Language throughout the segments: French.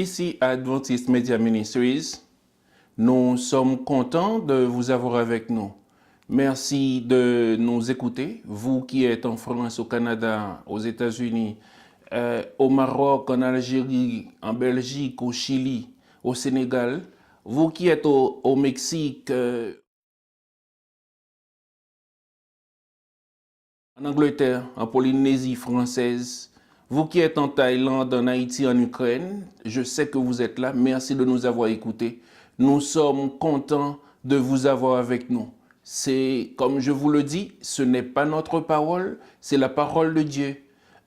Ici, à Adventist Media Ministries, nous sommes contents de vous avoir avec nous. Merci de nous écouter, vous qui êtes en France, au Canada, aux États-Unis, au Maroc, en Algérie, en Belgique, au Chili, au Sénégal, vous qui êtes au Mexique, en Angleterre, en Polynésie française, vous qui êtes en Thaïlande, en Haïti, en Ukraine, je sais que vous êtes là. Merci de nous avoir écoutés. Nous sommes contents de vous avoir avec nous. C'est, comme je vous le dis, ce n'est pas notre parole, c'est la parole de Dieu.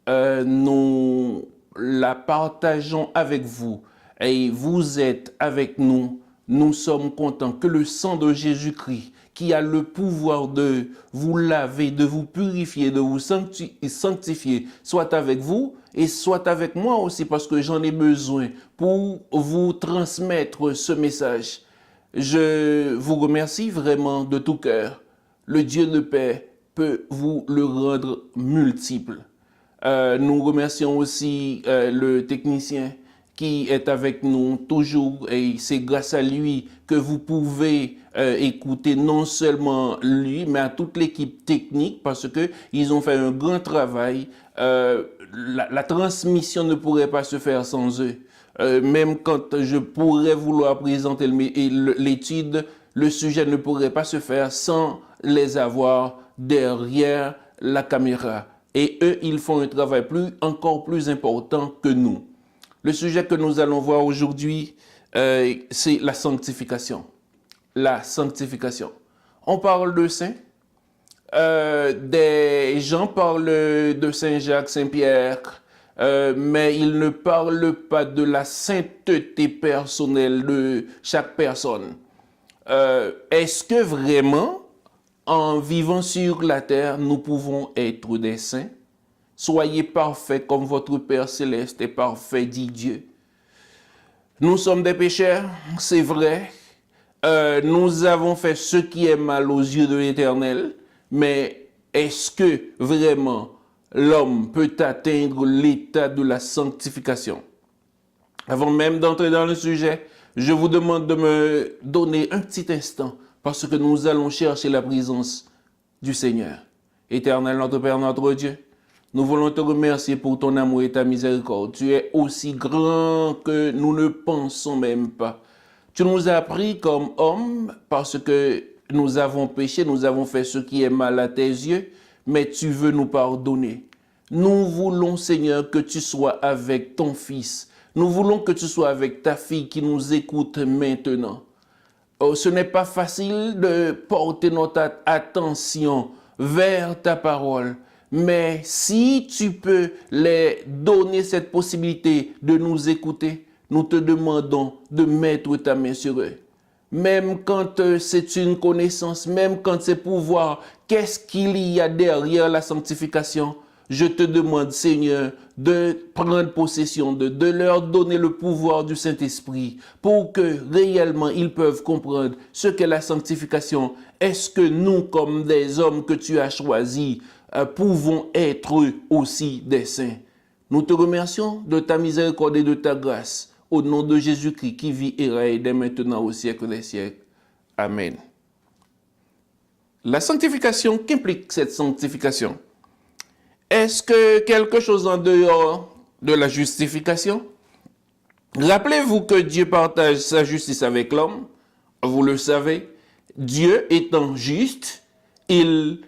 Nous la partageons avec vous et vous êtes avec nous. Nous sommes contents que le sang de Jésus-Christ, qui a le pouvoir de vous laver, de vous purifier, de vous sanctifier, soit avec vous et soit avec moi aussi, parce que j'en ai besoin pour vous transmettre ce message. Je vous remercie vraiment de tout cœur. Le Dieu de paix peut vous le rendre multiple. Nous remercions aussi le technicien qui est avec nous toujours, et c'est grâce à lui que vous pouvez écouter non seulement lui, mais à toute l'équipe technique, parce que ils ont fait un grand travail. La transmission ne pourrait pas se faire sans eux. Même quand je pourrais vouloir présenter l'étude, le sujet ne pourrait pas se faire sans les avoir derrière la caméra. Et eux, ils font un travail encore plus important que nous. Le sujet que nous allons voir aujourd'hui, c'est la sanctification. La sanctification. On parle de saints. Des gens parlent de Saint Jacques, Saint Pierre, mais ils ne parlent pas de la sainteté personnelle de chaque personne. Est-ce que vraiment, en vivant sur la terre, nous pouvons être des saints? Soyez parfaits comme votre Père céleste est parfait, dit Dieu. Nous sommes des pécheurs, c'est vrai. Nous avons fait ce qui est mal aux yeux de l'Éternel, mais est-ce que vraiment l'homme peut atteindre l'état de la sanctification? Avant même d'entrer dans le sujet, je vous demande de me donner un petit instant, parce que nous allons chercher la présence du Seigneur. Éternel, notre Père, notre Dieu, nous voulons te remercier pour ton amour et ta miséricorde. Tu es aussi grand que nous ne pensons même pas. Tu nous as pris comme hommes parce que nous avons péché, nous avons fait ce qui est mal à tes yeux, mais tu veux nous pardonner. Nous voulons, Seigneur, que tu sois avec ton Fils. Nous voulons que tu sois avec ta fille qui nous écoute maintenant. Oh, ce n'est pas facile de porter notre attention vers ta parole. Mais si tu peux les donner cette possibilité de nous écouter, nous te demandons de mettre ta main sur eux. Même quand c'est une connaissance, même quand c'est pouvoir, qu'est-ce qu'il y a derrière la sanctification? Je te demande, Seigneur, de prendre possession de leur donner le pouvoir du Saint-Esprit pour que réellement ils peuvent comprendre ce qu'est la sanctification. Est-ce que nous, comme des hommes que tu as choisis, pouvons être aussi des saints? Nous te remercions de ta miséricorde et de ta grâce, au nom de Jésus-Christ qui vit et règne dès maintenant au siècle des siècles. Amen. La sanctification, qu'implique cette sanctification? Est-ce que quelque chose en dehors de la justification? Rappelez-vous que Dieu partage sa justice avec l'homme. Vous le savez, Dieu étant juste, il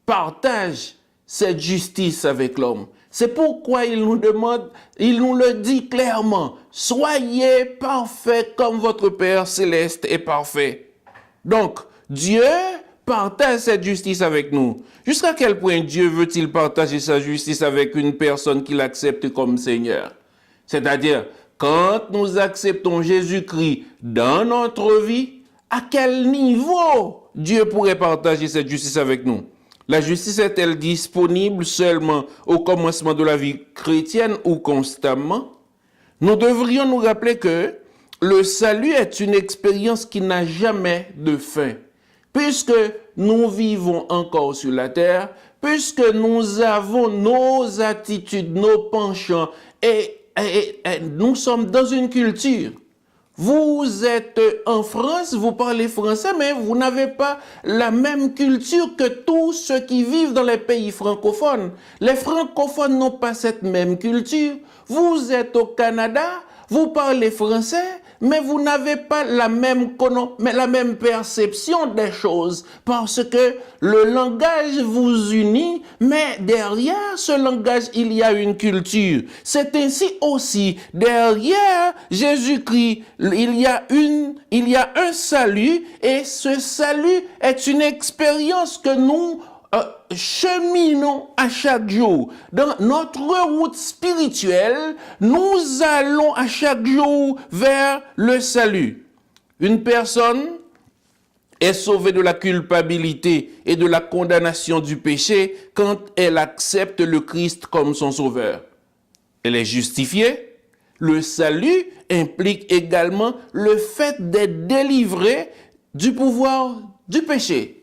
partage cette justice avec l'homme. C'est pourquoi il nous demande, il nous le dit clairement, soyez parfaits comme votre Père céleste est parfait. Donc, Dieu partage cette justice avec nous. Jusqu'à quel point Dieu veut-il partager sa justice avec une personne qu'il accepte comme Seigneur? C'est-à-dire, quand nous acceptons Jésus-Christ dans notre vie, à quel niveau Dieu pourrait partager cette justice avec nous? La justice est-elle disponible seulement au commencement de la vie chrétienne ou constamment? Nous devrions nous rappeler que le salut est une expérience qui n'a jamais de fin. Puisque nous vivons encore sur la terre, puisque nous avons nos attitudes, nos penchants et nous sommes dans une culture. Vous êtes en France, vous parlez français, mais vous n'avez pas la même culture que tous ceux qui vivent dans les pays francophones. Les francophones n'ont pas cette même culture. Vous êtes au Canada, vous parlez français, mais vous n'avez pas la même perception des choses, parce que le langage vous unit, mais derrière ce langage, il y a une culture. C'est ainsi aussi, derrière Jésus-Christ, il y a un salut, et ce salut est une expérience que nous cheminons à chaque jour. Dans notre route spirituelle, nous allons à chaque jour vers le salut. Une personne est sauvée de la culpabilité et de la condamnation du péché quand elle accepte le Christ comme son sauveur. Elle est justifiée. Le salut implique également le fait d'être délivré du pouvoir du péché.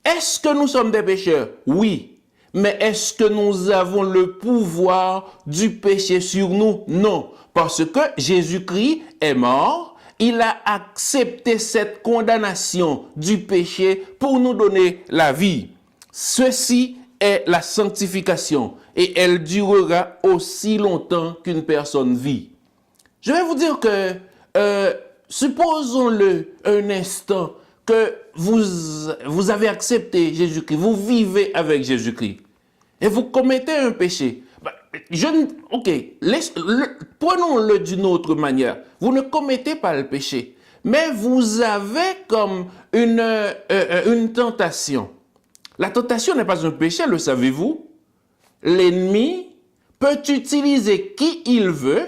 Est-ce que nous sommes des pécheurs? Oui. Mais est-ce que nous avons le pouvoir du péché sur nous? Non. Parce que Jésus-Christ est mort, il a accepté cette condamnation du péché pour nous donner la vie. Ceci est la sanctification et elle durera aussi longtemps qu'une personne vit. Je vais vous dire que, supposons-le un instant, que vous avez accepté Jésus-Christ, vous vivez avec Jésus-Christ, et vous commettez un péché. Prenons-le d'une autre manière. Vous ne commettez pas le péché, mais vous avez comme une tentation. La tentation n'est pas un péché, le savez-vous? L'ennemi peut utiliser qui il veut.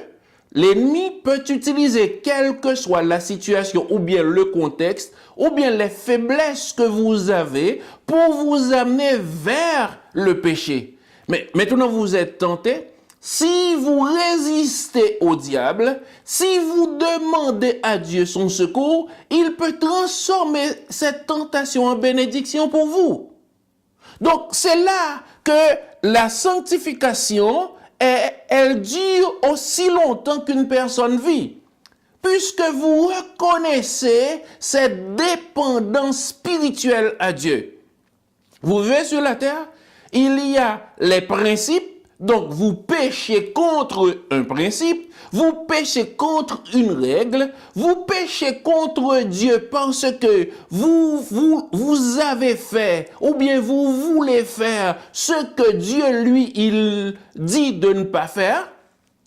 L'ennemi peut utiliser quelle que soit la situation ou bien le contexte ou bien les faiblesses que vous avez pour vous amener vers le péché. Mais maintenant vous êtes tenté. Si vous résistez au diable, si vous demandez à Dieu son secours, il peut transformer cette tentation en bénédiction pour vous. Donc c'est là que la sanctification elle dure aussi longtemps qu'une personne vit. Puisque vous reconnaissez cette dépendance spirituelle à Dieu. Vous vivez sur la terre, il y a les principes, donc vous péchez contre un principe, vous péchez contre une règle, vous péchez contre Dieu parce que vous avez fait, ou bien vous voulez faire ce que Dieu, lui, il dit de ne pas faire,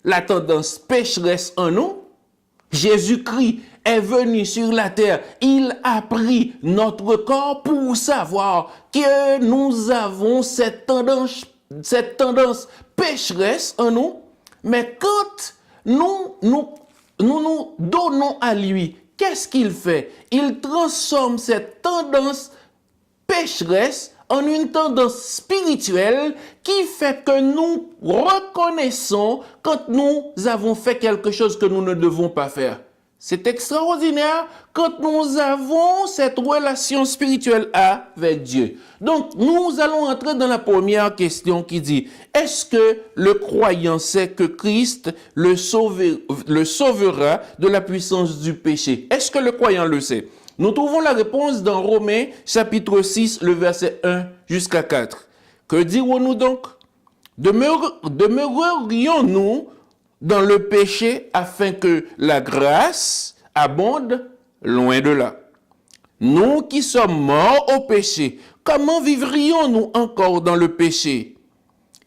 la tendance pécheresse en nous. Jésus-Christ est venu sur la terre, il a pris notre corps pour savoir que nous avons cette tendance pécheresse en nous, mais quand nous donnons à lui, qu'est-ce qu'il fait? Il transforme cette tendance pécheresse en une tendance spirituelle qui fait que nous reconnaissons quand nous avons fait quelque chose que nous ne devons pas faire. C'est extraordinaire quand nous avons cette relation spirituelle avec Dieu. Donc, nous allons entrer dans la première question qui dit, est-ce que le croyant sait que Christ le sauvera de la puissance du péché? Est-ce que le croyant le sait? Nous trouvons la réponse dans Romains chapitre 6, le verset 1 jusqu'à 4. Que dirons-nous donc? Demeurerions-nous dans le péché afin que la grâce abonde? Loin de là. Nous qui sommes morts au péché, comment vivrions-nous encore dans le péché?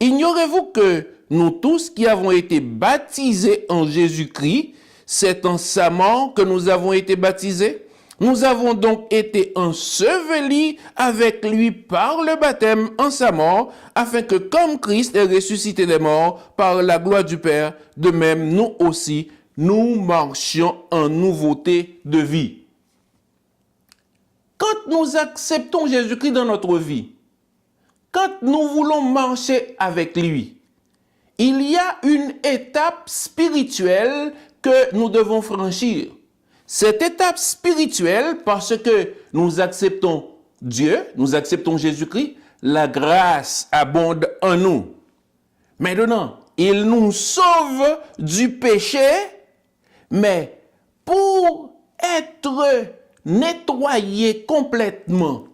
Ignorez-vous que nous tous qui avons été baptisés en Jésus-Christ, c'est en sa mort que nous avons été baptisés? Nous avons donc été ensevelis avec lui par le baptême en sa mort, afin que comme Christ est ressuscité des morts par la gloire du Père, de même nous aussi, nous marchions en nouveauté de vie. Quand nous acceptons Jésus-Christ dans notre vie, quand nous voulons marcher avec lui, il y a une étape spirituelle que nous devons franchir. Cette étape spirituelle, parce que nous acceptons Dieu, nous acceptons Jésus-Christ, la grâce abonde en nous. Maintenant, il nous sauve du péché, mais pour être nettoyé complètement,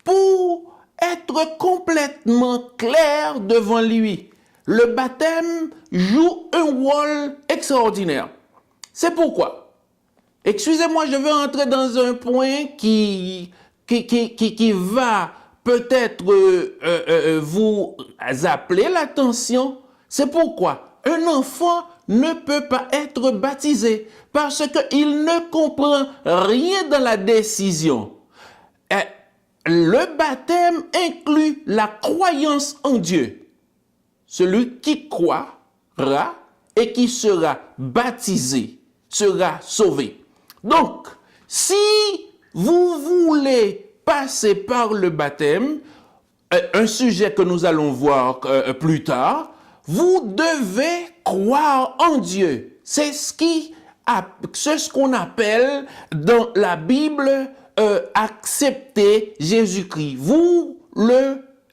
pour être complètement clair devant lui, le baptême joue un rôle extraordinaire. C'est pourquoi, excusez-moi, je vais entrer dans un point qui va peut-être vous appeler l'attention. C'est pourquoi un enfant ne peut pas être baptisé parce qu'il ne comprend rien dans la décision. Le baptême inclut la croyance en Dieu. Celui qui croira et qui sera baptisé sera sauvé. Donc, si vous voulez passer par le baptême, un sujet que nous allons voir plus tard, vous devez croire en Dieu. C'est ce qu'on appelle dans la Bible accepter Jésus-Christ.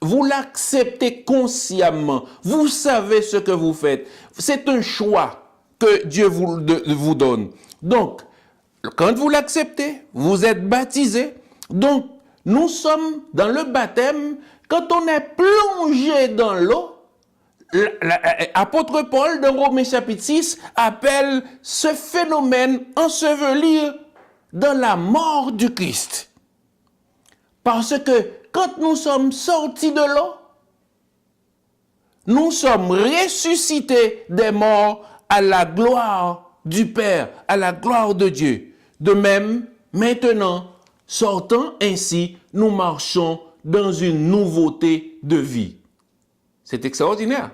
Vous l'acceptez consciemment. Vous savez ce que vous faites. C'est un choix que Dieu vous donne. Donc, quand vous l'acceptez, vous êtes baptisé. Donc, nous sommes dans le baptême. Quand on est plongé dans l'eau, l'apôtre Paul, dans Romains chapitre 6, appelle ce phénomène ensevelir dans la mort du Christ. Parce que quand nous sommes sortis de l'eau, nous sommes ressuscités des morts à la gloire du Père, à la gloire de Dieu. De même, maintenant, sortant ainsi, nous marchons dans une nouveauté de vie. C'est extraordinaire.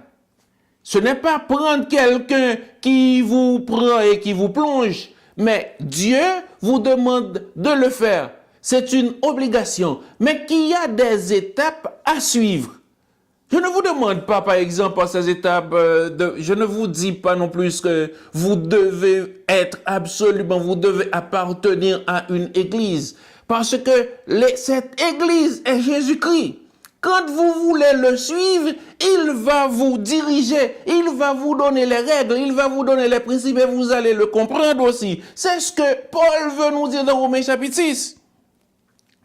Ce n'est pas prendre quelqu'un qui vous prend et qui vous plonge, mais Dieu vous demande de le faire. C'est une obligation, mais qu'il y a des étapes à suivre. Je ne vous demande pas, par exemple, par ces étapes, je ne vous dis pas non plus que vous devez être absolument, vous devez appartenir à une église. Parce que cette église est Jésus-Christ. Quand vous voulez le suivre, il va vous diriger, il va vous donner les règles, il va vous donner les principes et vous allez le comprendre aussi. C'est ce que Paul veut nous dire dans Romains chapitre 6.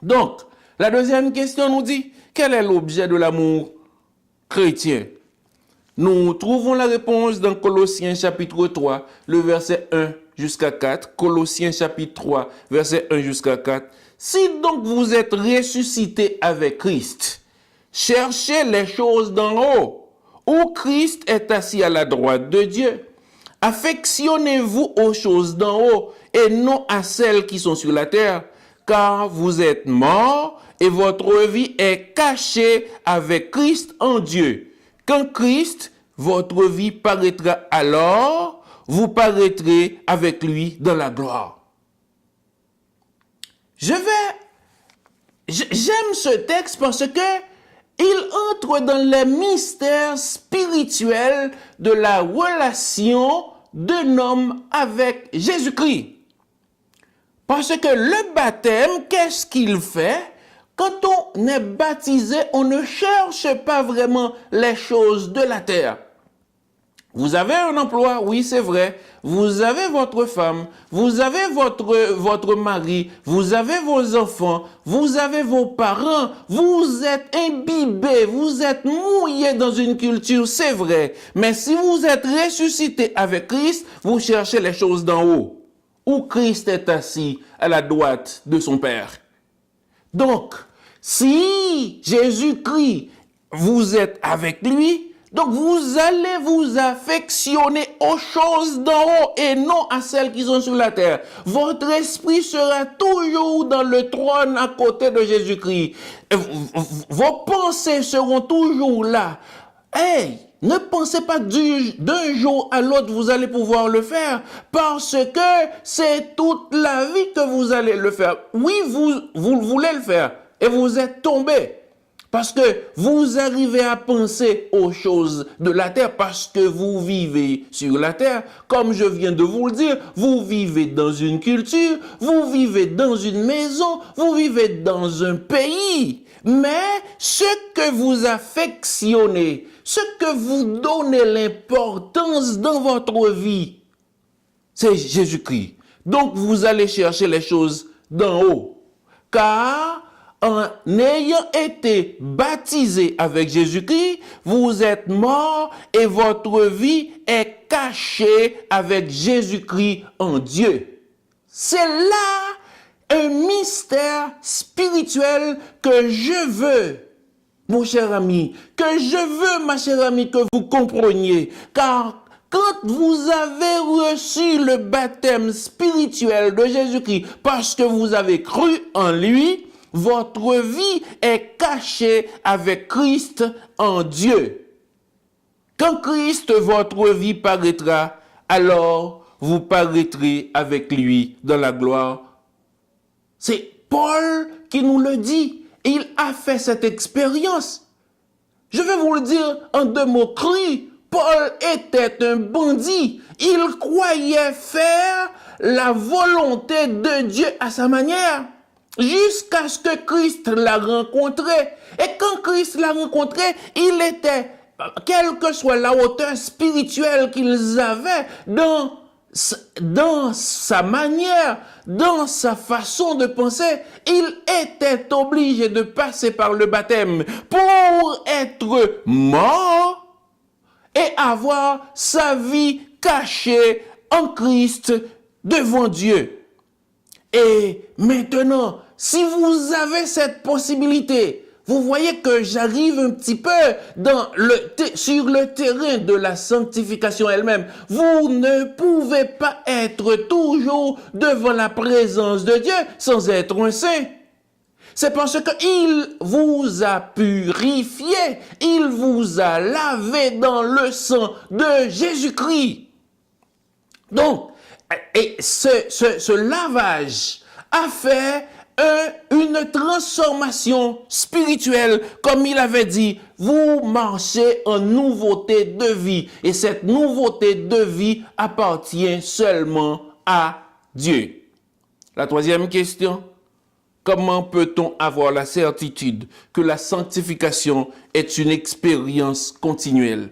Donc, la deuxième question nous dit, quel est l'objet de l'amour chrétien? Nous trouvons la réponse dans Colossiens chapitre 3, le verset 1 jusqu'à 4. Colossiens chapitre 3, verset 1 jusqu'à 4. Si donc vous êtes ressuscités avec Christ, cherchez les choses d'en haut, où Christ est assis à la droite de Dieu. Affectionnez-vous aux choses d'en haut et non à celles qui sont sur la terre, car vous êtes morts et votre vie est cachée avec Christ en Dieu. Quand Christ, votre vie paraîtra alors, vous paraîtrez avec lui dans la gloire. J'aime ce texte parce que il entre dans les mystères spirituels de la relation d'un homme avec Jésus-Christ. Parce que le baptême, qu'est-ce qu'il fait? Quand on est baptisé, on ne cherche pas vraiment les choses de la terre. Vous avez un emploi, oui, c'est vrai. Vous avez votre femme, vous avez votre mari, vous avez vos enfants, vous avez vos parents, vous êtes imbibés, vous êtes mouillés dans une culture, c'est vrai. Mais si vous êtes ressuscité avec Christ, vous cherchez les choses d'en haut, où Christ est assis à la droite de son Père. Donc, si Jésus-Christ, vous êtes avec lui, donc vous allez vous affectionner aux choses d'en haut et non à celles qui sont sur la terre. Votre esprit sera toujours dans le trône à côté de Jésus-Christ. Vos pensées seront toujours là. Hey, ne pensez pas d'un jour à l'autre vous allez pouvoir le faire parce que c'est toute la vie que vous allez le faire. Oui, vous voulez le faire et vous êtes tombé. Parce que vous arrivez à penser aux choses de la terre parce que vous vivez sur la terre. Comme je viens de vous le dire, vous vivez dans une culture, vous vivez dans une maison, vous vivez dans un pays. Mais ce que vous affectionnez, ce que vous donnez l'importance dans votre vie, c'est Jésus-Christ. Donc vous allez chercher les choses d'en haut. Car en ayant été baptisé avec Jésus-Christ, vous êtes mort et votre vie est cachée avec Jésus-Christ en Dieu. C'est là un mystère spirituel que je veux, mon cher ami, que je veux, ma chère amie, que vous compreniez. Car quand vous avez reçu le baptême spirituel de Jésus-Christ parce que vous avez cru en lui, votre vie est cachée avec Christ en Dieu. Quand Christ, votre vie paraîtra, alors vous paraîtrez avec lui dans la gloire. C'est Paul qui nous le dit. Il a fait cette expérience. Je vais vous le dire en 2 mots crus. Paul était un bandit. Il croyait faire la volonté de Dieu à sa manière. Jusqu'à ce que Christ l'a rencontré. Et quand Christ l'a rencontré, il était, quelle que soit la hauteur spirituelle qu'ils avaient dans sa manière, dans sa façon de penser, il était obligé de passer par le baptême pour être mort et avoir sa vie cachée en Christ devant Dieu. Et maintenant, si vous avez cette possibilité, vous voyez que j'arrive un petit peu sur le terrain de la sanctification elle-même. Vous ne pouvez pas être toujours devant la présence de Dieu sans être un saint. C'est parce qu'il vous a purifié, il vous a lavé dans le sang de Jésus-Christ. Donc, et ce lavage a fait une transformation spirituelle, comme il avait dit, vous marchez en nouveauté de vie. Et cette nouveauté de vie appartient seulement à Dieu. La 3e question, comment peut-on avoir la certitude que la sanctification est une expérience continuelle?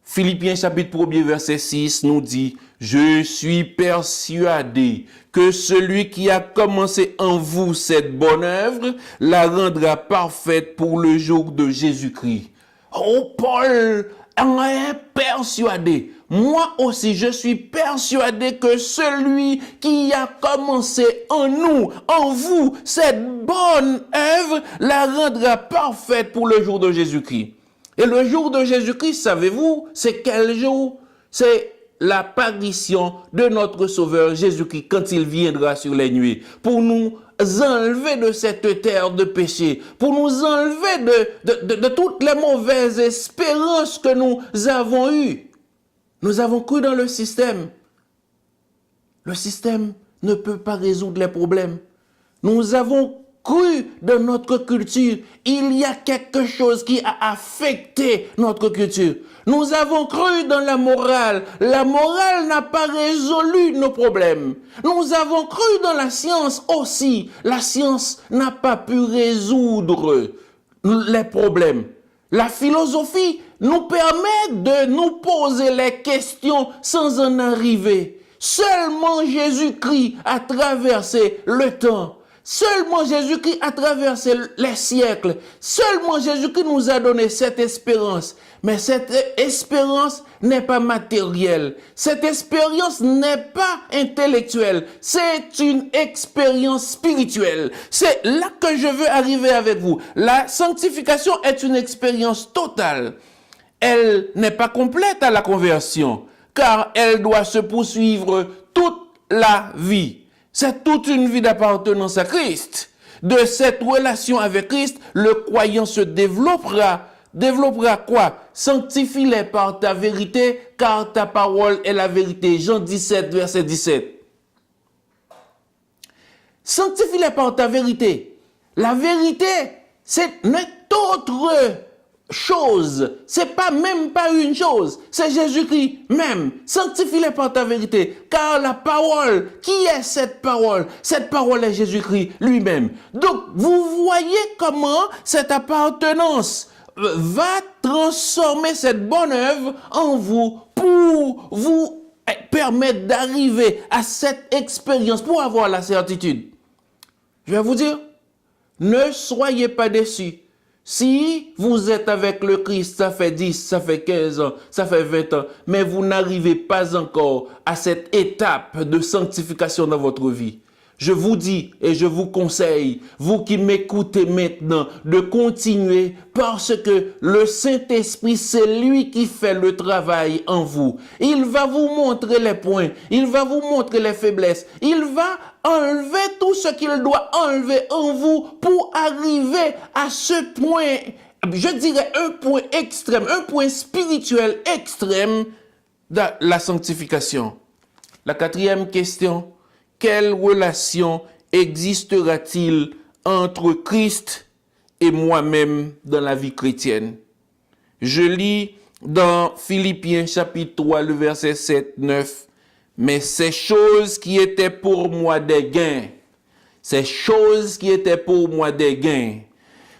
Philippiens chapitre 1er verset 6 nous dit « Je suis persuadé que celui qui a commencé en vous cette bonne œuvre la rendra parfaite pour le jour de Jésus-Christ. » Oh, Paul en est persuadé. Moi aussi, je suis persuadé que celui qui a commencé en nous, en vous, cette bonne œuvre la rendra parfaite pour le jour de Jésus-Christ. Et le jour de Jésus-Christ, savez-vous, c'est quel jour? C'est l'apparition de notre Sauveur Jésus-Christ quand il viendra sur les nuées pour nous enlever de cette terre de péché, pour nous enlever de toutes les mauvaises espérances que nous avons eues. Nous avons cru dans le système. Le système ne peut pas résoudre les problèmes. Nous avons cru dans notre culture. Il y a quelque chose qui a affecté notre culture. Nous avons cru dans la morale. La morale n'a pas résolu nos problèmes. Nous avons cru dans la science aussi. La science n'a pas pu résoudre les problèmes. La philosophie nous permet de nous poser les questions sans en arriver. Seulement Jésus-Christ a traversé le temps. Seulement Jésus-Christ a traversé les siècles. Seulement Jésus-Christ nous a donné cette espérance. Mais cette espérance n'est pas matérielle. Cette expérience n'est pas intellectuelle. C'est une expérience spirituelle. C'est là que je veux arriver avec vous. La sanctification est une expérience totale. Elle n'est pas complète à la conversion, car elle doit se poursuivre toute la vie. C'est toute une vie d'appartenance à Christ. De cette relation avec Christ, le croyant se développera. Développera quoi? Sanctifie-les par ta vérité, car ta parole est la vérité. Jean 17, verset 17. Sanctifie-les par ta vérité. La vérité, c'est n'est autre chose, c'est pas même pas une chose, c'est Jésus-Christ même. Sanctifie-les par ta vérité, car la parole, qui est cette parole? Cette parole est Jésus-Christ lui-même. Donc, vous voyez comment cette appartenance va transformer cette bonne œuvre en vous pour vous permettre d'arriver à cette expérience, pour avoir la certitude. Je vais vous dire, ne soyez pas déçus. Si vous êtes avec le Christ, ça fait 10, ça fait 15 ans, ça fait 20 ans, mais vous n'arrivez pas encore à cette étape de sanctification dans votre vie. Je vous dis et je vous conseille, vous qui m'écoutez maintenant, de continuer parce que le Saint-Esprit, c'est lui qui fait le travail en vous. Il va vous montrer les points, il va vous montrer les faiblesses, il va enlever tout ce qu'il doit enlever en vous pour arriver à ce point, je dirais un point extrême, un point spirituel extrême de la sanctification. La quatrième question: quelle relation existera-t-il entre Christ et moi-même dans la vie chrétienne? Je lis dans Philippiens chapitre 3, le verset 7-9. Mais ces choses qui étaient pour moi des gains, ces choses qui étaient pour moi des gains,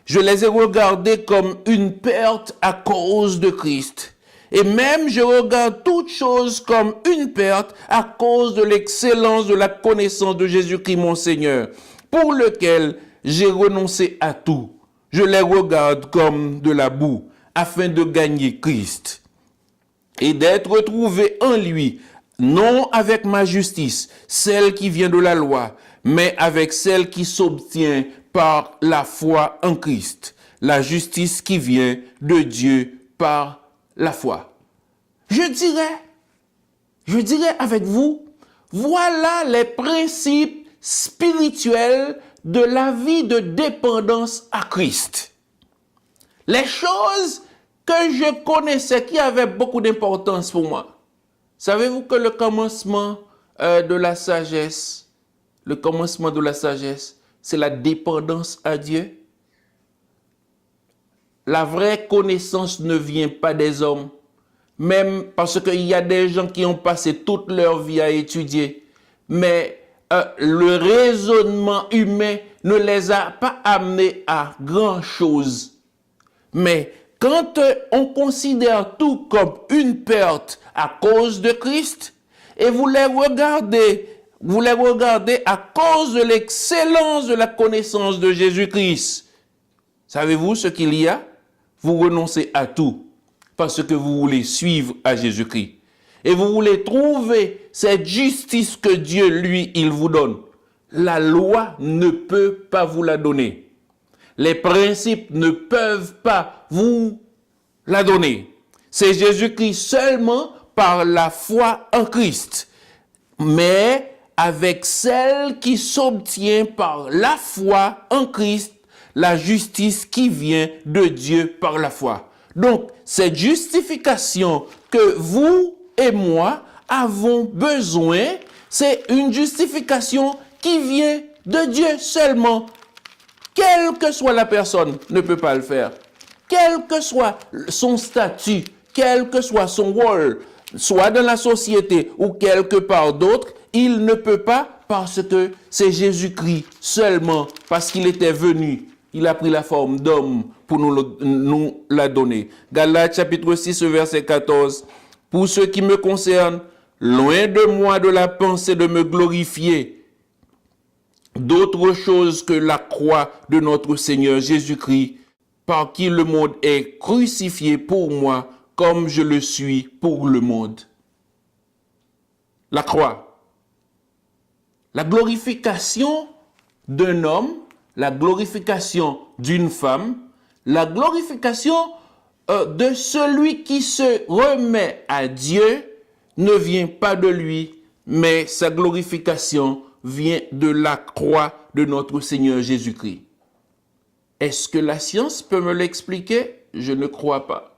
je les ai regardées comme une perte à cause de Christ. Et même je regarde toutes choses comme une perte à cause de l'excellence de la connaissance de Jésus-Christ mon Seigneur, pour lequel j'ai renoncé à tout. Je les regarde comme de la boue, afin de gagner Christ et d'être retrouvé en lui, non avec ma justice, celle qui vient de la loi, mais avec celle qui s'obtient par la foi en Christ, la justice qui vient de Dieu par la foi. Je dirais avec vous, voilà les principes spirituels de la vie de dépendance à Christ. Les choses que je connaissais qui avaient beaucoup d'importance pour moi. Savez-vous que le commencement de la sagesse, c'est la dépendance à Dieu? La vraie connaissance ne vient pas des hommes, même parce qu'il y a des gens qui ont passé toute leur vie à étudier, mais le raisonnement humain ne les a pas amenés à grand-chose. Mais quand on considère tout comme une perte à cause de Christ, et vous les regardez à cause de l'excellence de la connaissance de Jésus-Christ, savez-vous ce qu'il y a? Vous renoncez à tout parce que vous voulez suivre à Jésus-Christ. Et vous voulez trouver cette justice que Dieu, lui, il vous donne. La loi ne peut pas vous la donner. Les principes ne peuvent pas vous la donner. C'est Jésus-Christ seulement par la foi en Christ. Mais avec celle qui s'obtient par la foi en Christ, la justice qui vient de Dieu par la foi. Donc, cette justification que vous et moi avons besoin, c'est une justification qui vient de Dieu seulement. Quelle que soit la personne, ne peut pas le faire. Quel que soit son statut, quel que soit son rôle, soit dans la société ou quelque part d'autre, il ne peut pas parce que c'est Jésus-Christ seulement, parce qu'il était venu. Il a pris la forme d'homme pour nous la donner. Galates chapitre 6, verset 14. Pour ce qui me concerne, loin de moi de la pensée de me glorifier d'autre chose que la croix de notre Seigneur Jésus-Christ, par qui le monde est crucifié pour moi, comme je le suis pour le monde. La croix. La glorification d'un homme, la glorification d'une femme, la glorification de celui qui se remet à Dieu ne vient pas de lui, mais sa glorification vient de la croix de notre Seigneur Jésus-Christ. Est-ce que la science peut me l'expliquer? Je ne crois pas.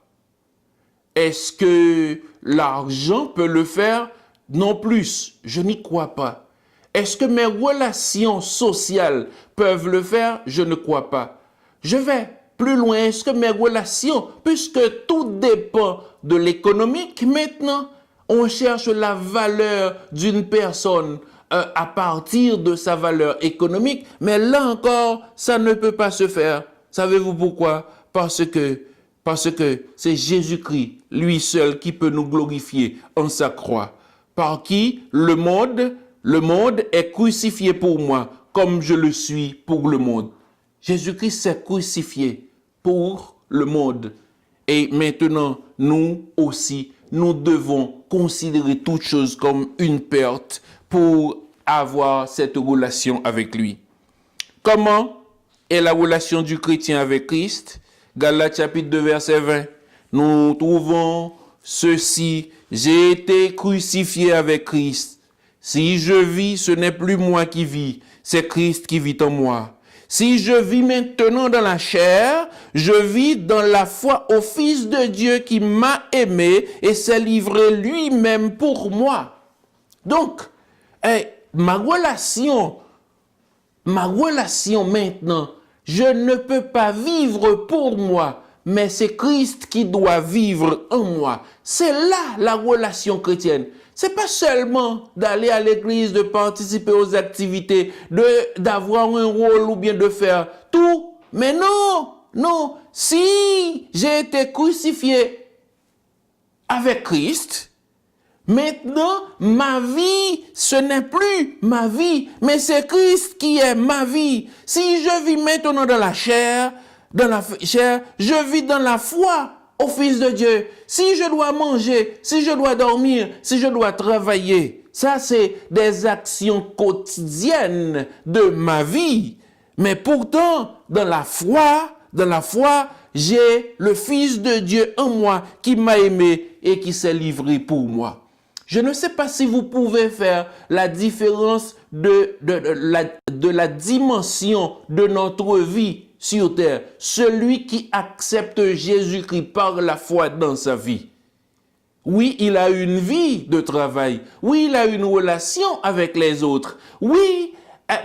Est-ce que l'argent peut le faire? Non plus, je n'y crois pas. Est-ce que mes relations sociales peuvent le faire? Je ne crois pas. Je vais plus loin, est-ce que mes relations, puisque tout dépend de l'économique, maintenant, on cherche la valeur d'une personne à partir de sa valeur économique, mais là encore, ça ne peut pas se faire. Savez-vous pourquoi? Parce que c'est Jésus-Christ, lui seul, qui peut nous glorifier en sa croix. Par qui le monde est crucifié pour moi, comme je le suis pour le monde. Jésus-Christ s'est crucifié pour le monde. Et maintenant, nous aussi, nous devons considérer toute chose comme une perte pour avoir cette relation avec lui. Comment est la relation du chrétien avec Christ? Galates chapitre 2, verset 20. Nous trouvons ceci: j'ai été crucifié avec Christ. Si je vis, ce n'est plus moi qui vis, c'est Christ qui vit en moi. Si je vis maintenant dans la chair, je vis dans la foi au Fils de Dieu qui m'a aimé et s'est livré lui-même pour moi. Donc, ma relation maintenant, je ne peux pas vivre pour moi, mais c'est Christ qui doit vivre en moi. C'est là la relation chrétienne. C'est pas seulement d'aller à l'église, de participer aux activités, d'avoir un rôle ou bien de faire tout. Mais non. Si j'ai été crucifié avec Christ, maintenant, ma vie, ce n'est plus ma vie, mais c'est Christ qui est ma vie. Si je vis maintenant dans la chair, je vis dans la foi au Fils de Dieu. Si je dois manger, si je dois dormir, si je dois travailler, ça c'est des actions quotidiennes de ma vie. Mais pourtant, dans la foi, j'ai le Fils de Dieu en moi qui m'a aimé et qui s'est livré pour moi. Je ne sais pas si vous pouvez faire la différence de la dimension de notre vie sur terre. Celui qui accepte Jésus-Christ par la foi dans sa vie. Oui, il a une vie de travail. Oui, il a une relation avec les autres. Oui,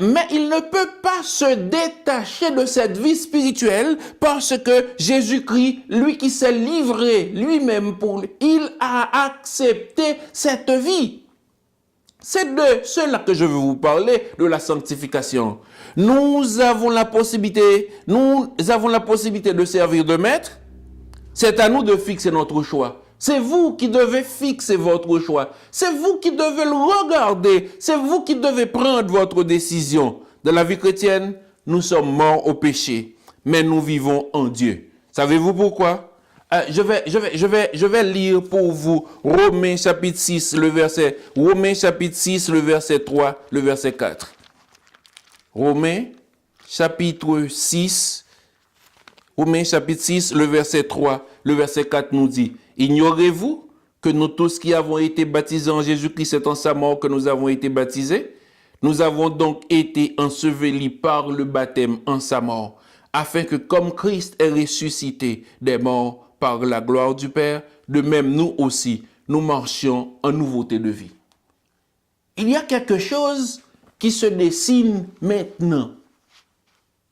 mais il ne peut pas se détacher de cette vie spirituelle parce que Jésus-Christ, lui qui s'est livré lui-même pour lui, il a accepté cette vie. C'est de cela que je veux vous parler, de la sanctification. Nous avons la possibilité de servir de maître. C'est à nous de fixer notre choix. C'est vous qui devez fixer votre choix. C'est vous qui devez le regarder. C'est vous qui devez prendre votre décision. Dans la vie chrétienne, nous sommes morts au péché, mais nous vivons en Dieu. Savez-vous pourquoi? Je vais lire pour vous Romains chapitre 6, le verset 3, le verset 4. Romains chapitre 6, le verset 3, le verset 4 nous dit: ignorez-vous que nous tous qui avons été baptisés en Jésus-Christ, c'est en sa mort que nous avons été baptisés? Nous avons donc été ensevelis par le baptême en sa mort, afin que comme Christ est ressuscité des morts par la gloire du Père, de même nous aussi, nous marchions en nouveauté de vie. Il y a quelque chose qui se dessine maintenant.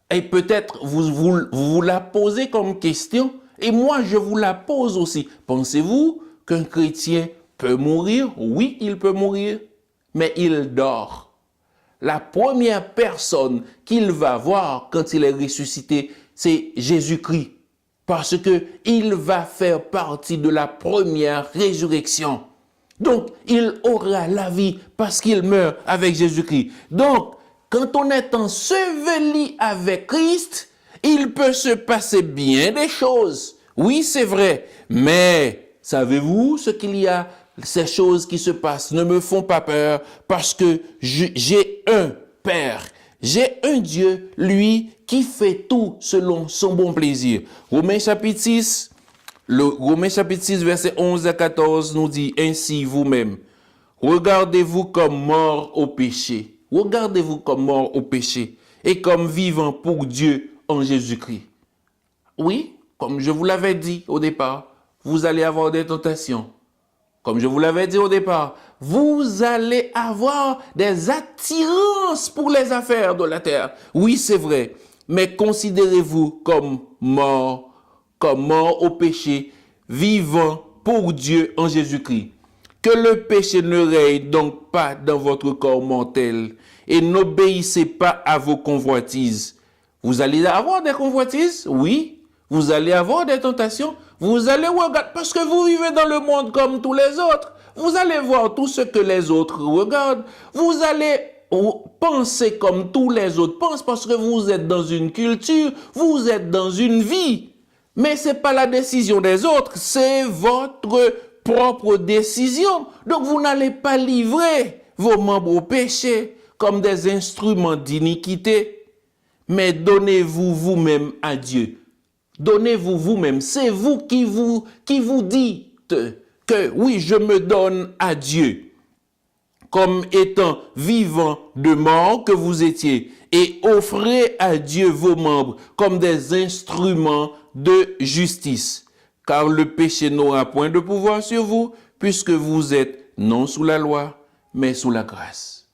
Et peut-être vous la posez comme question, et moi je vous la pose aussi. Pensez-vous qu'un chrétien peut mourir? Oui, il peut mourir, mais il dort. La première personne qu'il va voir quand il est ressuscité, c'est Jésus-Christ. Parce que il va faire partie de la première résurrection. Donc, il aura la vie parce qu'il meurt avec Jésus-Christ. Donc, quand on est enseveli avec Christ, il peut se passer bien des choses. Oui, c'est vrai. Mais, savez-vous ce qu'il y a? Ces choses qui se passent ne me font pas peur parce que j'ai un Père. J'ai un Dieu, lui, qui fait tout selon son bon plaisir. Romains chapitre 6, verset 11 à 14 nous dit: ainsi vous-même, regardez-vous comme morts au péché. Regardez-vous comme morts au péché et comme vivants pour Dieu en Jésus-Christ. Oui, comme je vous l'avais dit au départ, vous allez avoir des tentations. Comme je vous l'avais dit au départ, vous allez avoir des attirances pour les affaires de la terre. Oui, c'est vrai. mais considérez-vous comme mort au péché, vivant pour Dieu en Jésus-Christ. Que le péché ne règne donc pas dans votre corps mortel et n'obéissez pas à vos convoitises. Vous allez avoir des convoitises, oui. Vous allez avoir des tentations. Vous allez regarder, parce que vous vivez dans le monde comme tous les autres. Vous allez voir tout ce que les autres regardent. Vous allez penser comme tous les autres pensent parce que vous êtes dans une culture, vous êtes dans une vie. Mais ce n'est pas la décision des autres, c'est votre propre décision. Donc vous n'allez pas livrer vos membres au péché comme des instruments d'iniquité, mais donnez-vous vous-même à Dieu. Donnez-vous vous-même. C'est vous qui vous dites que oui, je me donne à Dieu comme étant vivant de mort que vous étiez, et offrez à Dieu vos membres comme des instruments de justice. Car le péché n'aura point de pouvoir sur vous, puisque vous êtes non sous la loi, mais sous la grâce.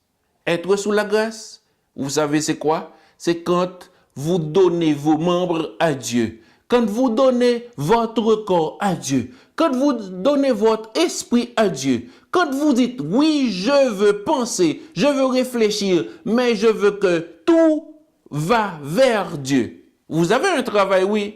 Être sous la grâce, vous savez c'est quoi? C'est quand vous donnez vos membres à Dieu, quand vous donnez votre corps à Dieu, quand vous donnez votre esprit à Dieu, quand vous dites, oui, je veux penser, je veux réfléchir, mais je veux que tout va vers Dieu. Vous avez un travail, oui.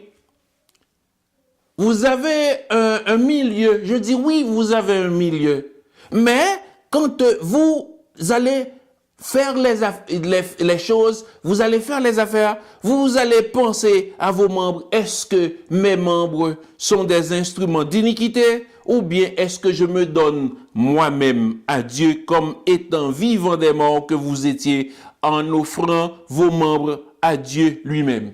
Vous avez un milieu. Je dis, oui, vous avez un milieu. Mais quand vous allez faire les choses, vous allez faire les affaires, vous allez penser à vos membres. Est-ce que mes membres sont des instruments d'iniquité ou bien est-ce que je me donne moi-même à Dieu comme étant vivant des morts que vous étiez en offrant vos membres à Dieu lui-même?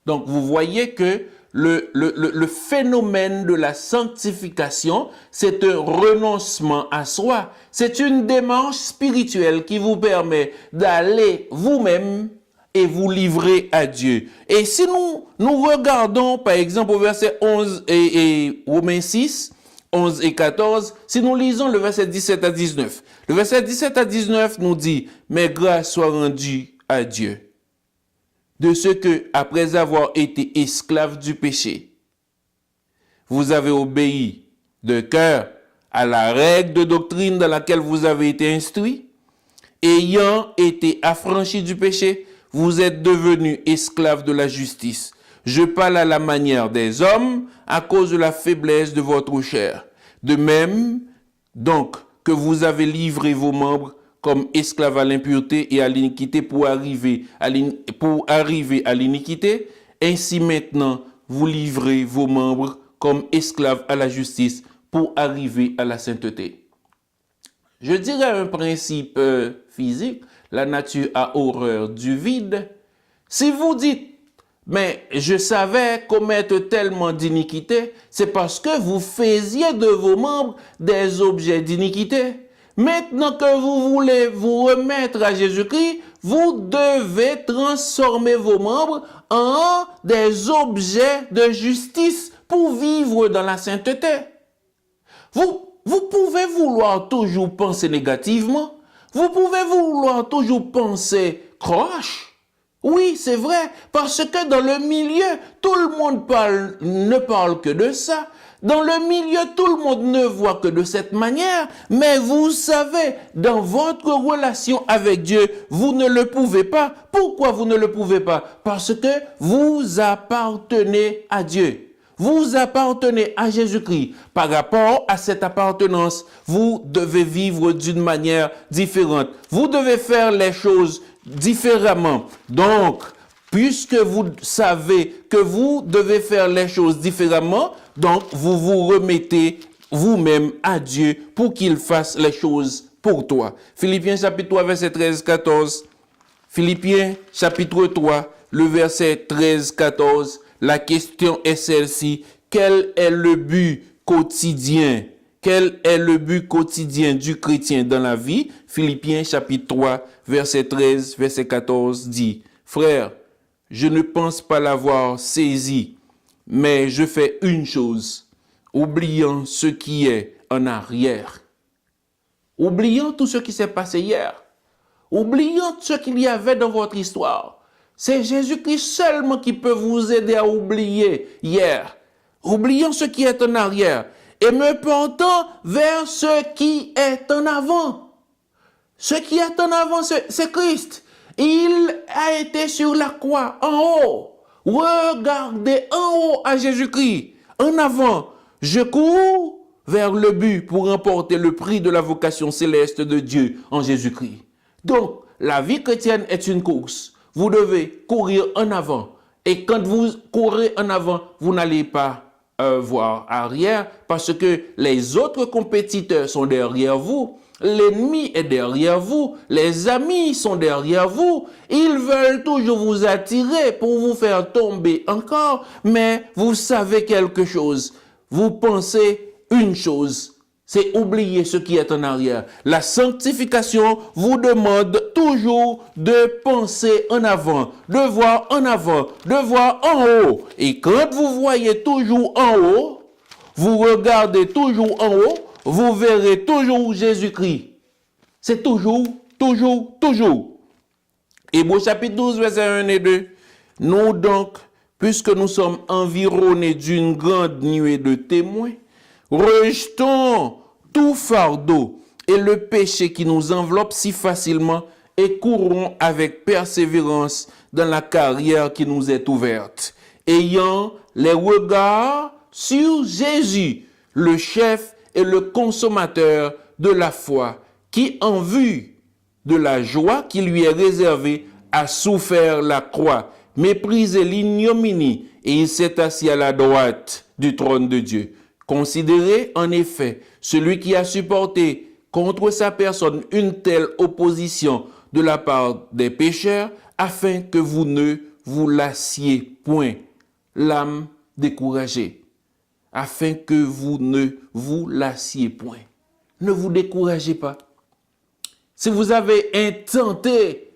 Donc vous voyez que le phénomène de la sanctification, c'est un renoncement à soi. C'est une démarche spirituelle qui vous permet d'aller vous-même et vous livrer à Dieu. Et si nous regardons par exemple au verset 11 et Romains 6, 11 et 14, si nous lisons le verset 17 à 19, le verset 17 à 19 nous dit « Mais grâce soit rendue à Dieu, de ce que, après avoir été esclave du péché, vous avez obéi de cœur à la règle de doctrine dans laquelle vous avez été instruit, ayant été affranchi du péché, vous êtes devenus esclaves de la justice. Je parle à la manière des hommes à cause de la faiblesse de votre chair. De même, donc, que vous avez livré vos membres comme esclaves à l'impureté et à l'iniquité pour arriver à l'iniquité, ainsi maintenant vous livrez vos membres comme esclaves à la justice pour arriver à la sainteté. Je dirais un principe physique, la nature a horreur du vide. Si vous dites, mais je savais commettre tellement d'iniquité, c'est parce que vous faisiez de vos membres des objets d'iniquité. Maintenant que vous voulez vous remettre à Jésus-Christ, vous devez transformer vos membres en des objets de justice pour vivre dans la sainteté. Vous pouvez vouloir toujours penser négativement. Vous pouvez vouloir toujours penser croche. Oui, c'est vrai, parce que dans le milieu, tout le monde ne parle que de ça. Dans le milieu, tout le monde ne voit que de cette manière, mais vous savez, dans votre relation avec Dieu, vous ne le pouvez pas. Pourquoi vous ne le pouvez pas? Parce que vous appartenez à Dieu. Vous appartenez à Jésus-Christ. Par rapport à cette appartenance, vous devez vivre d'une manière différente. Vous devez faire les choses différemment. Donc, puisque vous savez que vous devez faire les choses différemment, donc vous vous remettez vous-même à Dieu pour qu'il fasse les choses pour toi. Philippiens chapitre 3, verset 13-14. Philippiens chapitre 3, le verset 13-14. La question est celle-ci. Quel est le but quotidien? Quel est le but quotidien du chrétien dans la vie? Philippiens chapitre 3, verset 13, verset 14 dit, « Frère, je ne pense pas l'avoir saisi, mais je fais une chose, oubliant ce qui est en arrière. » Oubliant tout ce qui s'est passé hier. Oubliant ce qu'il y avait dans votre histoire. C'est Jésus-Christ seulement qui peut vous aider à oublier hier. Oubliant ce qui est en arrière et me portant vers ce qui est en avant. Ce qui est en avant, c'est Christ. Il a été sur la croix, en haut. Regardez en haut à Jésus-Christ. En avant, je cours vers le but pour remporter le prix de la vocation céleste de Dieu en Jésus-Christ. Donc, la vie chrétienne est une course. Vous devez courir en avant. Et quand vous courez en avant, vous n'allez pas voir arrière parce que les autres compétiteurs sont derrière vous. L'ennemi est derrière vous, les amis sont derrière vous, ils veulent toujours vous attirer pour vous faire tomber encore, mais vous savez quelque chose, vous pensez une chose, c'est oublier ce qui est en arrière. La sanctification vous demande toujours de penser en avant, de voir en avant, de voir en haut. Et quand vous voyez toujours en haut, vous regardez toujours en haut, vous verrez toujours Jésus-Christ. C'est toujours, toujours, toujours. Hébreux chapitre 12, verset 1 et 2. Nous donc, puisque nous sommes environnés d'une grande nuée de témoins, rejetons tout fardeau et le péché qui nous enveloppe si facilement et courons avec persévérance dans la carrière qui nous est ouverte, ayant les regards sur Jésus, le chef et le consommateur de la foi, qui, en vue de la joie qui lui est réservée, a souffert la croix, méprisé l'ignominie, et il s'est assis à la droite du trône de Dieu. Considérez en effet celui qui a supporté contre sa personne une telle opposition de la part des pécheurs, afin que vous ne vous lassiez point, l'âme découragée. Afin que vous ne vous lassiez point. Ne vous découragez pas. Si vous avez intenté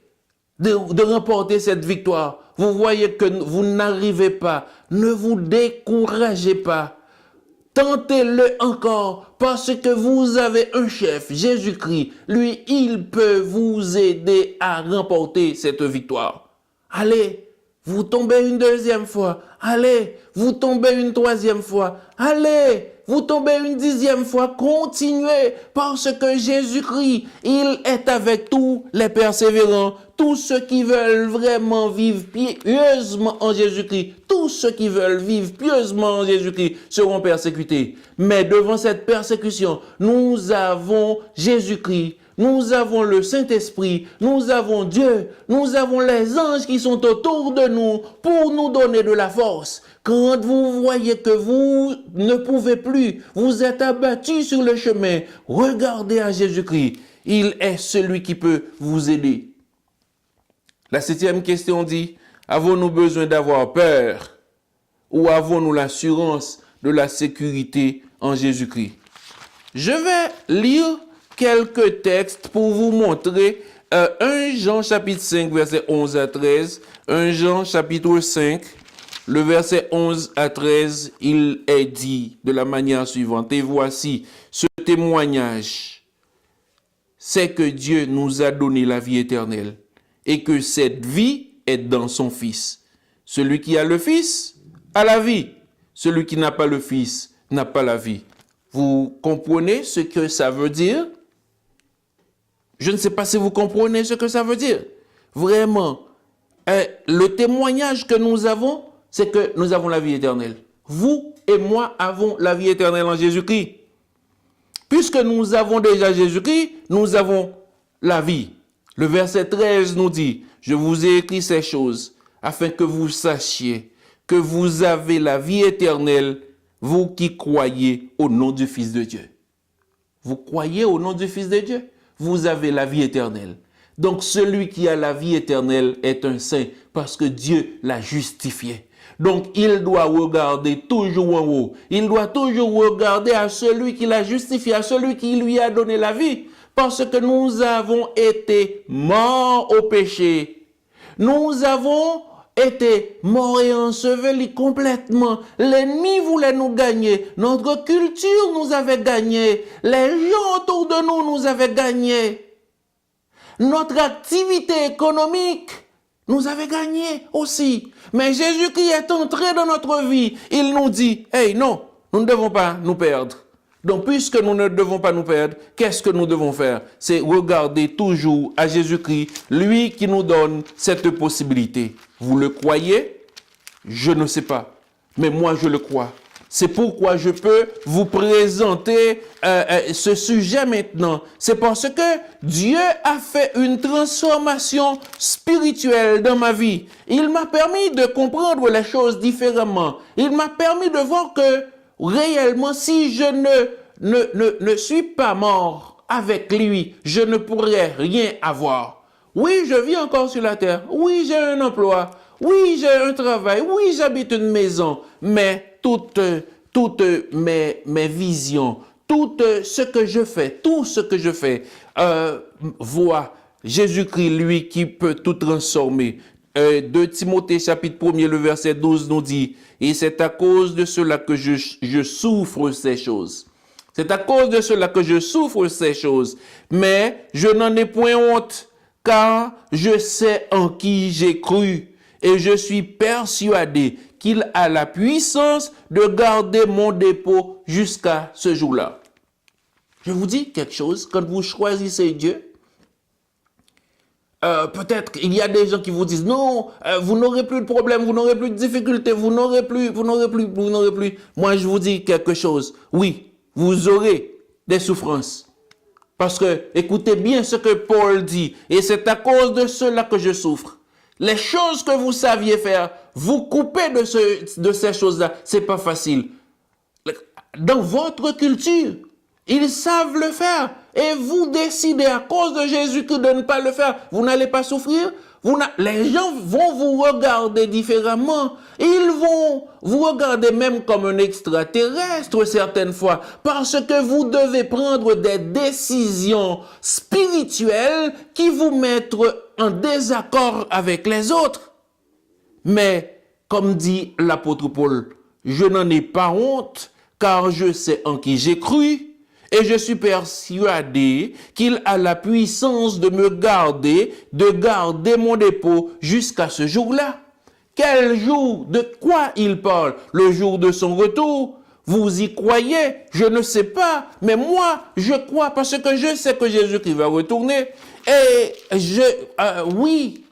de remporter cette victoire, vous voyez que vous n'arrivez pas, ne vous découragez pas. Tentez-le encore parce que vous avez un chef, Jésus-Christ. Lui, il peut vous aider à remporter cette victoire. Allez. Vous tombez une deuxième fois. Allez, vous tombez une troisième fois. Allez, vous tombez une 10e fois. Continuez parce que Jésus-Christ, il est avec tous les persévérants, tous ceux qui veulent vraiment vivre pieusement en Jésus-Christ. Tous ceux qui veulent vivre pieusement en Jésus-Christ seront persécutés. Mais devant cette persécution, nous avons Jésus-Christ. Nous avons le Saint-Esprit, nous avons Dieu, nous avons les anges qui sont autour de nous pour nous donner de la force. Quand vous voyez que vous ne pouvez plus, vous êtes abattu sur le chemin, regardez à Jésus-Christ. Il est celui qui peut vous aider. La 7e question dit, avons-nous besoin d'avoir peur ou avons-nous l'assurance de la sécurité en Jésus-Christ? Je vais lire quelques textes pour vous montrer 1 Jean chapitre 5 verset 11 à 13, 1 Jean chapitre 5, le verset 11 à 13, il est dit de la manière suivante, et voici ce témoignage, c'est que Dieu nous a donné la vie éternelle et que cette vie est dans son Fils. Celui qui a le Fils a la vie, celui qui n'a pas le Fils n'a pas la vie. Vous comprenez ce que ça veut dire? Je ne sais pas si vous comprenez ce que ça veut dire. Vraiment, le témoignage que nous avons, c'est que nous avons la vie éternelle. Vous et moi avons la vie éternelle en Jésus-Christ. Puisque nous avons déjà Jésus-Christ, nous avons la vie. Le verset 13 nous dit, « Je vous ai écrit ces choses afin que vous sachiez que vous avez la vie éternelle, vous qui croyez au nom du Fils de Dieu. » Vous croyez au nom du Fils de Dieu? Vous avez la vie éternelle. Donc celui qui a la vie éternelle est un saint parce que Dieu l'a justifié. Donc il doit regarder toujours en haut. Il doit toujours regarder à celui qui l'a justifié, à celui qui lui a donné la vie. Parce que nous avons été morts au péché. Nous avons été morts et ensevelis complètement. L'ennemi voulait nous gagner. Notre culture nous avait gagné. Les gens autour de nous nous avaient gagné. Notre activité économique nous avait gagné aussi. Mais Jésus-Christ est entré dans notre vie. Il nous dit, hey, non, nous ne devons pas nous perdre. Donc, puisque nous ne devons pas nous perdre, qu'est-ce que nous devons faire? C'est regarder toujours à Jésus-Christ, lui qui nous donne cette possibilité. Vous le croyez? Je ne sais pas, mais moi je le crois. C'est pourquoi je peux vous présenter ce sujet maintenant. C'est parce que Dieu a fait une transformation spirituelle dans ma vie. Il m'a permis de comprendre les choses différemment. Il m'a permis de voir que réellement, si je ne suis pas mort avec lui, je ne pourrais rien avoir. Oui, je vis encore sur la terre. Oui, j'ai un emploi. Oui, j'ai un travail. Oui, j'habite une maison. Mais toutes mes visions, tout ce que je fais, voit Jésus-Christ, lui, qui peut tout transformer. 2 Timothée, chapitre 1er, le verset 12 nous dit, « Et c'est à cause de cela que je souffre ces choses. » C'est à cause de cela que je souffre ces choses. Mais je n'en ai point honte, car je sais en qui j'ai cru. Et je suis persuadé qu'il a la puissance de garder mon dépôt jusqu'à ce jour-là. Je vous dis quelque chose, quand vous choisissez Dieu, peut-être qu'il y a des gens qui vous disent, non, vous n'aurez plus de problème, vous n'aurez plus de difficultés, vous n'aurez plus. Moi, je vous dis quelque chose. Oui, vous aurez des souffrances. Parce que, écoutez bien ce que Paul dit, et c'est à cause de cela que je souffre. Les choses que vous saviez faire, vous coupez de ces choses-là, c'est pas facile. Dans votre culture, ils savent le faire. Et vous décidez à cause de Jésus-Christ de ne pas le faire. Vous n'allez pas souffrir. Les gens vont vous regarder différemment. Ils vont vous regarder même comme un extraterrestre certaines fois. Parce que vous devez prendre des décisions spirituelles qui vous mettent en désaccord avec les autres. Mais, comme dit l'apôtre Paul, je n'en ai pas honte, car je sais en qui j'ai cru. Et je suis persuadé qu'il a la puissance de me garder, de garder mon dépôt jusqu'à ce jour-là. Quel jour? De quoi il parle? Le jour de son retour? Vous y croyez? Je ne sais pas. Mais moi, je crois parce que je sais que Jésus-Christ va retourner. Et oui,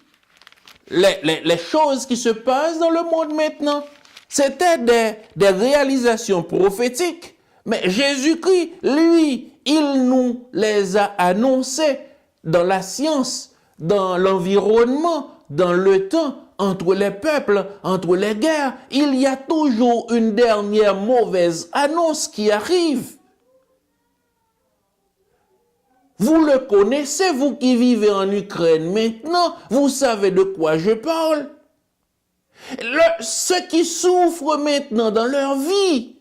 les choses qui se passent dans le monde maintenant, c'était des réalisations prophétiques. Mais Jésus-Christ, lui, il nous les a annoncés dans la science, dans l'environnement, dans le temps, entre les peuples, entre les guerres. Il y a toujours une dernière mauvaise annonce qui arrive. Vous le connaissez, vous qui vivez en Ukraine maintenant, vous savez de quoi je parle. Ceux qui souffrent maintenant dans leur vie,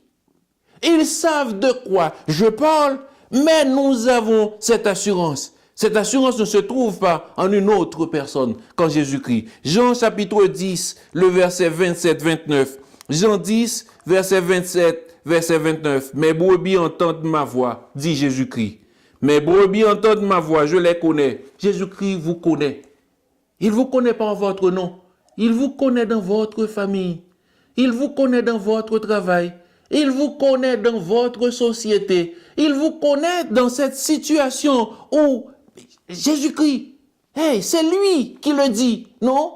ils savent de quoi je parle, mais nous avons cette assurance. Cette assurance ne se trouve pas en une autre personne qu'en Jésus-Christ. Jean chapitre 10, le verset 27-29. Jean 10, verset 27, verset 29. Mes brebis entendent ma voix, dit Jésus-Christ. Mes brebis entendent ma voix, je les connais. Jésus-Christ vous connaît. Il vous connaît par votre nom. Il vous connaît dans votre famille. Il vous connaît dans votre travail. Il vous connaît dans votre société. Il vous connaît dans cette situation où Jésus-Christ, hey, c'est lui qui le dit, non?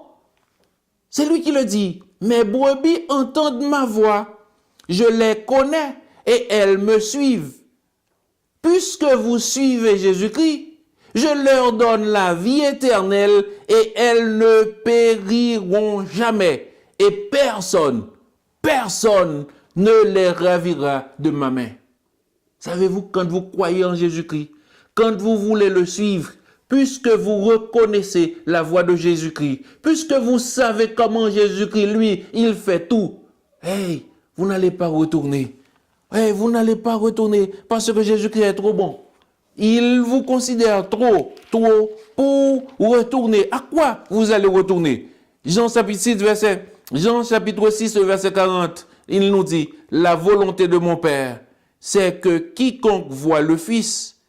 C'est lui qui le dit. Mes brebis entendent ma voix. Je les connais et elles me suivent. Puisque vous suivez Jésus-Christ, je leur donne la vie éternelle et elles ne périront jamais. Et personne ne les ravira de ma main. Savez-vous, quand vous croyez en Jésus-Christ, quand vous voulez le suivre, puisque vous reconnaissez la voix de Jésus-Christ, puisque vous savez comment Jésus-Christ, lui, il fait tout, hey, vous n'allez pas retourner. Hey, vous n'allez pas retourner parce que Jésus-Christ est trop bon. Il vous considère trop pour retourner. À quoi vous allez retourner? Jean chapitre 6, verset 40. Il nous dit, la volonté de mon Père, c'est que quiconque voit le Fils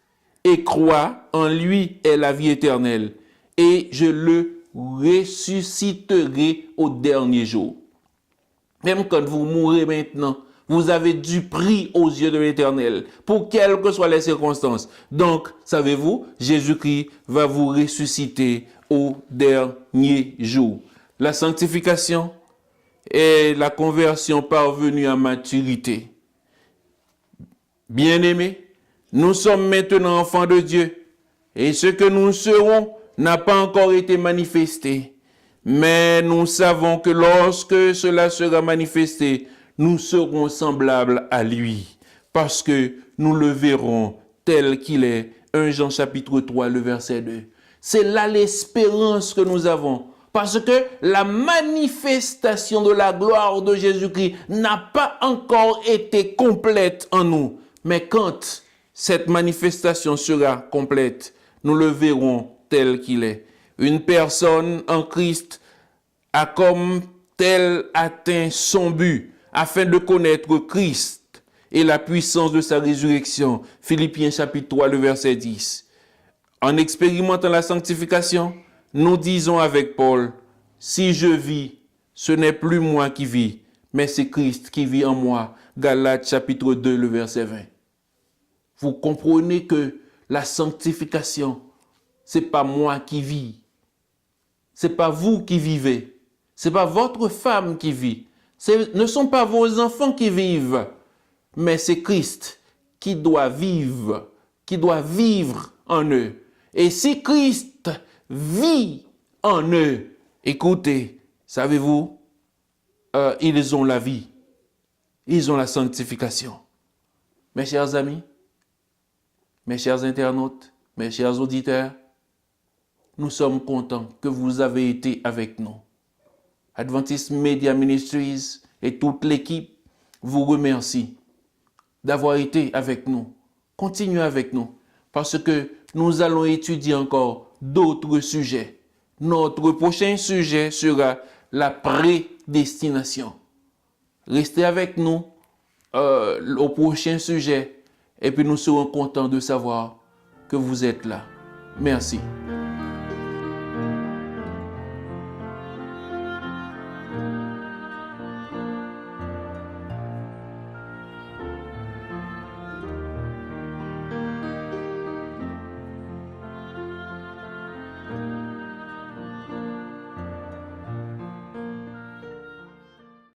et croit en lui ait la vie éternelle. Et je le ressusciterez au dernier jour. Même quand vous mourrez maintenant, vous avez du prix aux yeux de l'Éternel, pour quelles que soient les circonstances. Donc, savez-vous, Jésus-Christ va vous ressusciter au dernier jour. La sanctification est la conversion parvenue à maturité. Bien-aimés, nous sommes maintenant enfants de Dieu, et ce que nous serons n'a pas encore été manifesté. Mais nous savons que lorsque cela sera manifesté, nous serons semblables à lui, parce que nous le verrons tel qu'il est. 1 Jean chapitre 3, le verset 2. C'est là l'espérance que nous avons, parce que la manifestation de la gloire de Jésus-Christ n'a pas encore été complète en nous. Mais quand cette manifestation sera complète, nous le verrons tel qu'il est. Une personne en Christ a comme tel atteint son but afin de connaître Christ et la puissance de sa résurrection. Philippiens chapitre 3, le verset 10. En expérimentant la sanctification, nous disons avec Paul, « Si je vis, ce n'est plus moi qui vis, mais c'est Christ qui vit en moi. » Galates chapitre 2, le verset 20. Vous comprenez que la sanctification, c'est pas moi qui vis. C'est pas vous qui vivez. C'est pas votre femme qui vit. Ce ne sont pas vos enfants qui vivent. Mais c'est Christ qui doit vivre en eux. Et si Christ vit en eux, écoutez, savez-vous, ils ont la vie. Ils ont la sanctification. Mes chers amis, mes chers internautes, mes chers auditeurs, nous sommes contents que vous avez été avec nous. Adventist Media Ministries et toute l'équipe vous remercie d'avoir été avec nous. Continuez avec nous parce que nous allons étudier encore d'autres sujets. Notre prochain sujet sera la prédestination. Restez avec nous au prochain sujet et puis nous serons contents de savoir que vous êtes là. Merci.